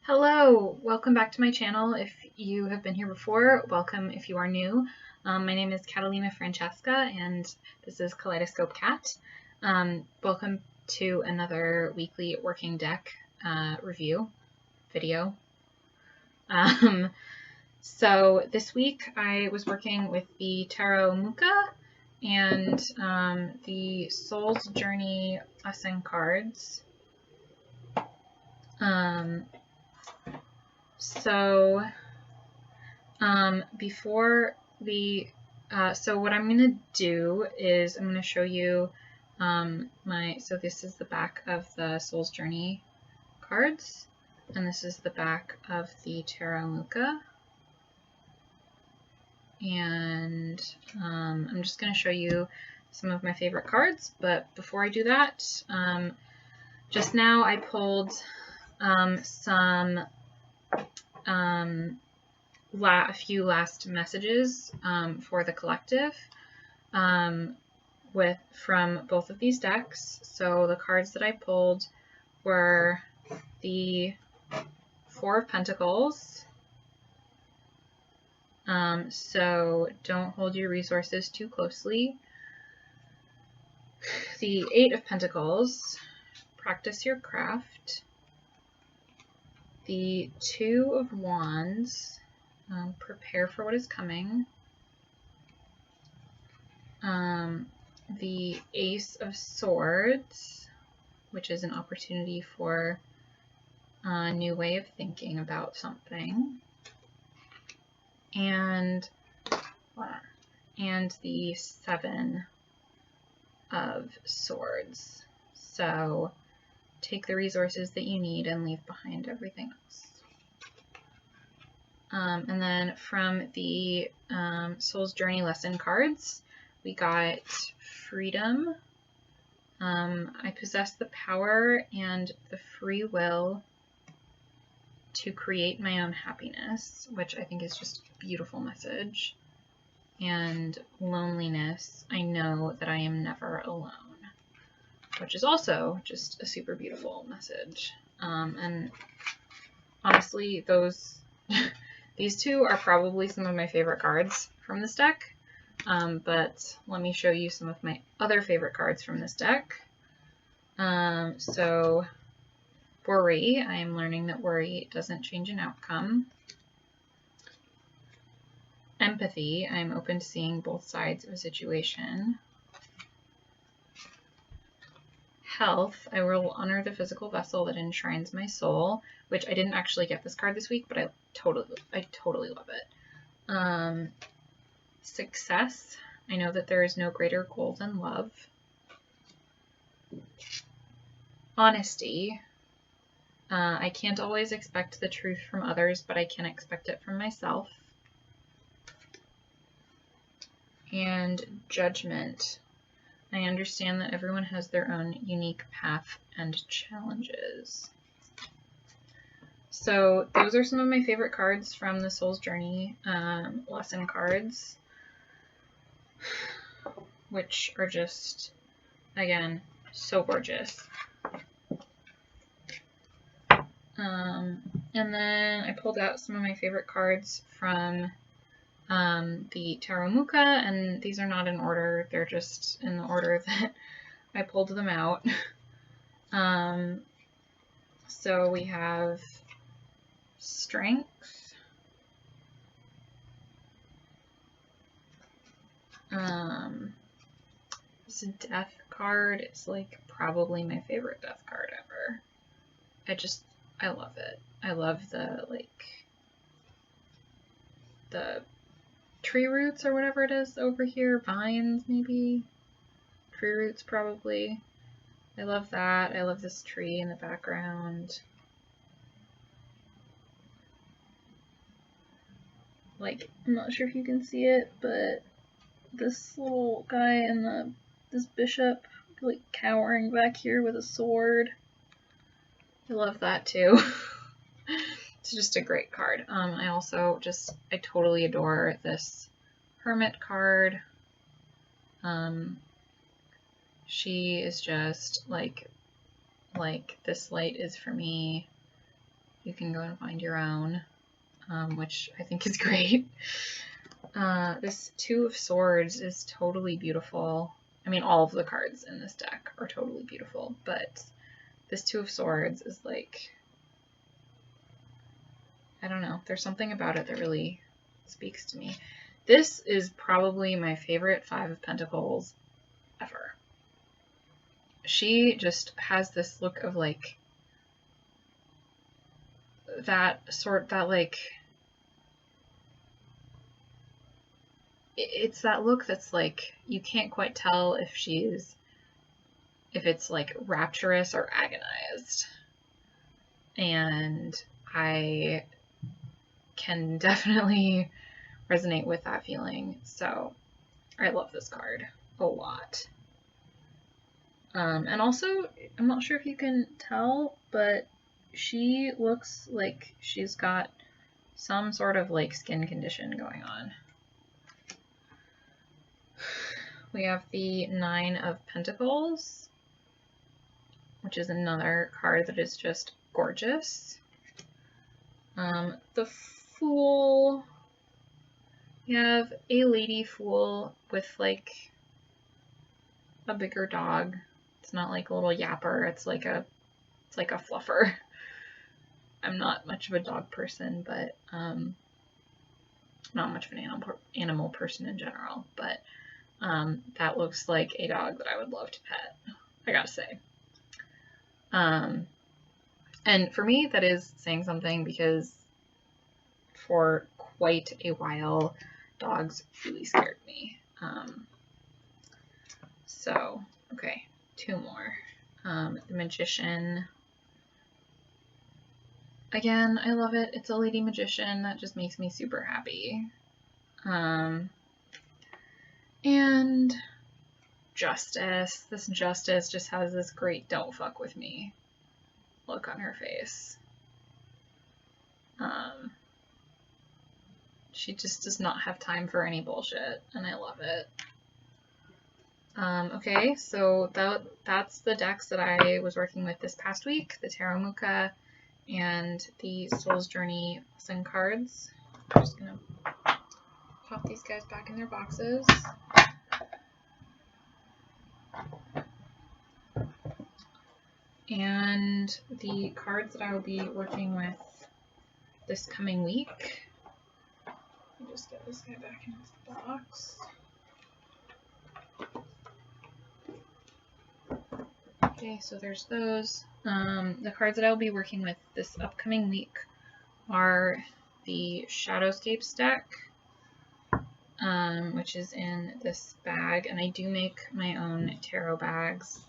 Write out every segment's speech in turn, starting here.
Hello, welcome back to my channel. If you have been here before, welcome if you are new. My name is Catalina Francesca and this is KaleidoscopeKat. Welcome to another weekly working deck review video. So this week I was working with the Tarot Mucha and the Soul's Journey lesson cards. Before the, so what I'm going to do is I'm going to show you so this is the back of the Soul's Journey cards, and this is the back of the Tarot Mucha. And I'm just going to show you some of my favorite cards, but before I do that, just now I pulled a few last messages for the collective from both of these decks. So the cards that I pulled were the Four of Pentacles. So don't hold your resources too closely. The Eight of Pentacles. Practice your craft. The Two of Wands. Prepare for what is coming. The Ace of Swords, which is an opportunity for a new way of thinking about something. And the Seven of Swords. So take the resources that you need and leave behind everything else. And then from the Soul's Journey lesson cards, we got Freedom. I possess the power and the free will to create my own happiness, which I think is just a beautiful message. And Loneliness, I know that I am never alone, which is also just a super beautiful message. And honestly, these two are probably some of my favorite cards from this deck, but let me show you some of my other favorite cards from this deck. So Worry, I am learning that worry doesn't change an outcome. Empathy, I am open to seeing both sides of a situation. Health, I will honor the physical vessel that enshrines my soul, which I didn't actually get this card this week, but I totally love it. Success, I know that there is no greater goal than love. Honesty, I can't always expect the truth from others, but I can expect it from myself. And Judgment, I understand that everyone has their own unique path and challenges. So those are some of my favorite cards from the Soul's Journey lesson cards, which are just, again, so gorgeous. And then I pulled out some of my favorite cards from the Tarot Mucha, and these are not in order, they're just in the order that I pulled them out. So we have Strength, this Death card is like probably my favorite Death card ever. I love it. I love the tree roots or whatever it is over here. Vines, maybe? Tree roots, probably. I love that. I love this tree in the background. Like, I'm not sure if you can see it, but this little guy and this bishop, like, cowering back here with a sword. I love that too. It's just a great card. I also I totally adore this Hermit card. She is just like this light is for me. You can go and find your own, which I think is great. This Two of Swords is totally beautiful. I mean, all of the cards in this deck are totally beautiful, but this Two of Swords is like, I don't know, there's something about it that really speaks to me. This is probably my favorite Five of Pentacles ever. She just has this look of like, it's that look that's like, you can't quite tell if it's like rapturous or agonized. And I can definitely resonate with that feeling. So I love this card a lot. And also, I'm not sure if you can tell, but she looks like she's got some sort of like skin condition going on. We have the Nine of Pentacles, which is another card that is just gorgeous. The Fool. We have a lady fool with like a bigger dog. It's not like a little yapper, it's like a fluffer. I'm not much of a dog person, but not much of an animal person in general, but that looks like a dog that I would love to pet, I gotta say. And for me, that is saying something, because for quite a while, dogs really scared me. So, okay, two more. The Magician. Again, I love it. It's a lady magician. That just makes me super happy. And Justice. This Justice just has this great "don't fuck with me" look on her face. She just does not have time for any bullshit, and I love it. Okay, so that's the decks that I was working with this past week, the Tarot Mucha and the Soul's Journey lesson cards. I'm just gonna pop these guys back in their boxes. And the cards that I will be working with this coming week. Let me just get this guy back in his box. Okay, so there's those. The cards that I'll be working with this upcoming week are the Shadowscapes deck, which is in this bag, and I do make my own tarot bags.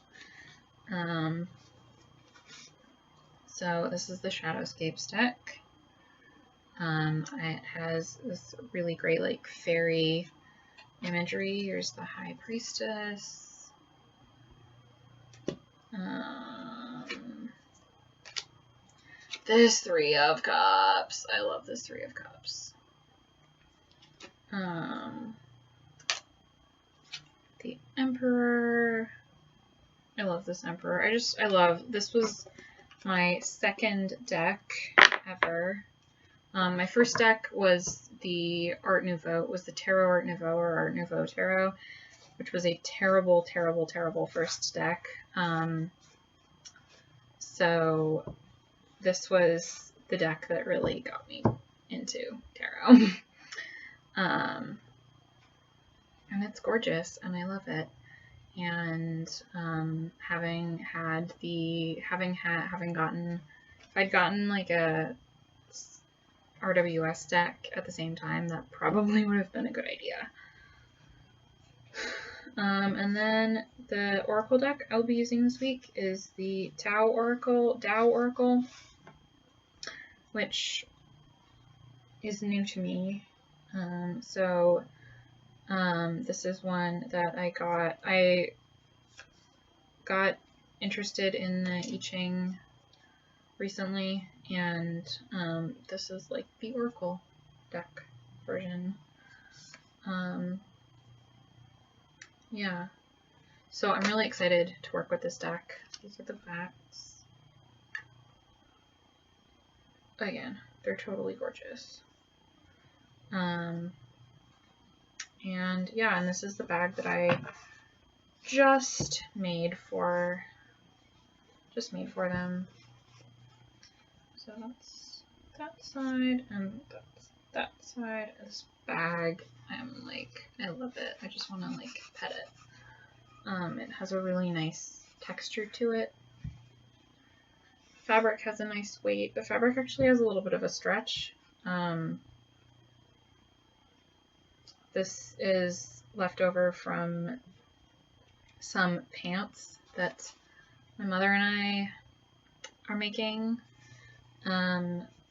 So this is the Shadowscapes deck. It has this really great like fairy imagery. Here's the High Priestess. This Three of Cups. I love this Three of Cups. The Emperor. I love this Emperor. I love, this was my second deck ever. My first deck was the Art Nouveau, was the Tarot Art Nouveau or Art Nouveau Tarot, which was a terrible, terrible, terrible first deck. So this was the deck that really got me into tarot. And it's gorgeous, and I love it. And if I'd gotten like a RWS deck at the same time, that probably would have been a good idea. And then the Oracle deck I'll be using this week is the Tao Oracle, which is new to me. This is one that I got interested in the I Ching recently, and this is like the Oracle deck version. Yeah, so I'm really excited to work with this deck. These are the backs. again, they're totally gorgeous. And yeah, and this is the bag that I just made for them. So that's that side and that's that side. This bag, I'm like, I love it. I just want to like pet it. It has a really nice texture to it. Fabric has a nice weight. The fabric actually has a little bit of a stretch. This is leftover from some pants that my mother and I are making,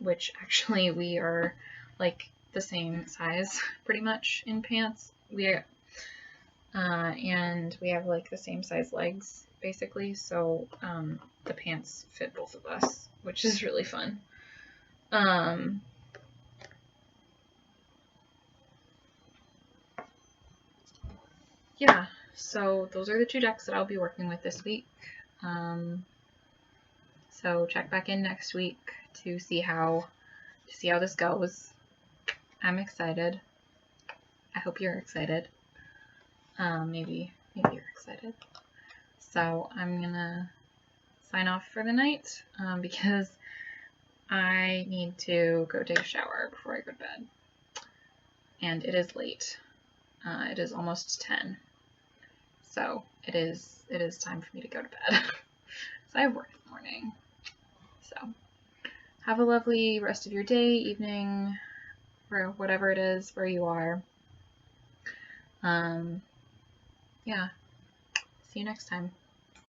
which actually we are like the same size pretty much in pants. And we have like the same size legs basically, so the pants fit both of us, which is really fun. Yeah, so those are the 2 decks that I'll be working with this week. So check back in next week to see how this goes. I'm excited. I hope you're excited. Maybe you're excited. So I'm gonna sign off for the night because I need to go take a shower before I go to bed. And it is late. It is almost 10. So it is time for me to go to bed. So I have work in the morning. So have a lovely rest of your day, evening, or whatever it is where you are. Yeah. See you next time.